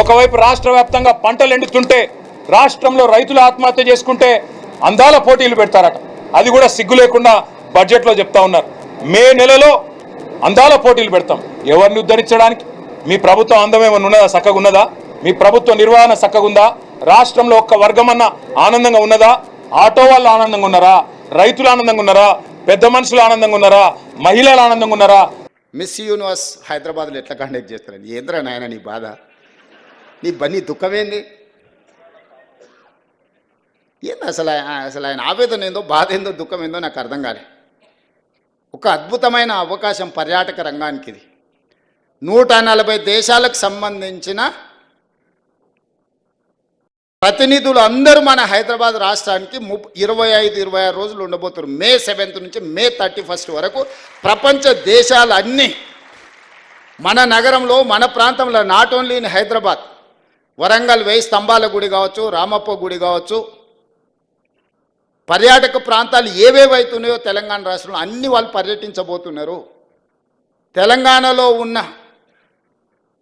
ఒకవైపు రాష్ట్ర వ్యాప్తంగా పంటలు ఎండుతుంటే రాష్ట్రంలో రైతులు ఆత్మహత్య చేసుకుంటే అందాల పోటీలు పెడతారట. అది కూడా సిగ్గు లేకుండా బడ్జెట్లో చెప్తా ఉన్నారు. మే నెలలో అందాల పోటీలు పెడతాం. ఎవరిని ఉద్ధరించడానికి? మీ ప్రభుత్వం అందమేమన్నా ఉన్నదా? చక్కగా ఉన్నదా? మీ ప్రభుత్వ నిర్వహణ చక్కగా ఉందా? రాష్ట్రంలో ఒక్క వర్గమన్నా ఆనందంగా ఉన్నదా? ఆటో వాళ్ళు ఆనందంగా ఉన్నారా? రైతులు ఆనందంగా ఉన్నారా? పెద్ద మనుషులు ఆనందంగా ఉన్నారా? మహిళలు ఆనందంగా ఉన్నారా? మిస్ యూనివర్స్ హైదరాబాద్లో ఎట్లా కండక్ట్ చేస్తారని ఏంద్రా నాయన నీ బాధ, నీ దుఃఖమేంది? ఏంది అసలు ఆయన ఆవేదన ఏందో, బాధ ఏందో, దుఃఖం ఏందో నాకు అర్థం కాలే. ఒక అద్భుతమైన అవకాశం పర్యాటక రంగానికి ఇది. 140 దేశాలకు సంబంధించిన ప్రతినిధులు అందరూ మన హైదరాబాద్ రాష్ట్రానికి 25-26 రోజులు ఉండబోతున్నారు. మే 7th నుంచి మే 31st వరకు ప్రపంచ దేశాలన్నీ మన నగరంలో, మన ప్రాంతంలో, not only in Hyderabad, Warangal 1000 స్తంభాల గుడి కావచ్చు, రామప్ప గుడి కావచ్చు, పర్యాటక ప్రాంతాలు ఏవేవైతున్నాయో తెలంగాణ రాష్ట్రంలో అన్ని వాళ్ళు పర్యటించబోతున్నారు. తెలంగాణలో ఉన్న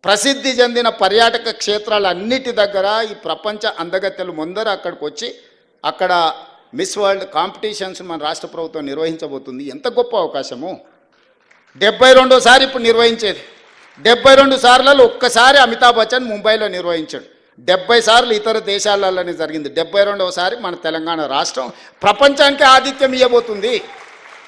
ప్రసిద్ధి చెందిన పర్యాటక క్షేత్రాలన్నిటి దగ్గర ఈ ప్రపంచ అందగత్తెలు ముందర అక్కడికి వచ్చి అక్కడ మిస్ వరల్డ్ కాంపిటీషన్స్ మన రాష్ట్ర ప్రభుత్వం నిర్వహించబోతుంది. ఎంత గొప్ప అవకాశము! 72సారి ఇప్పుడు నిర్వహించేది. 72 సార్లలో ఒక్కసారి అమితాబ్ బచ్చన్ ముంబైలో నిర్వహించాడు. 70 సార్లు ఇతర దేశాలలోనే జరిగింది. 72వ సారి మన తెలంగాణ రాష్ట్రం ప్రపంచానికి ఆతిథ్యం ఇవ్వబోతుంది.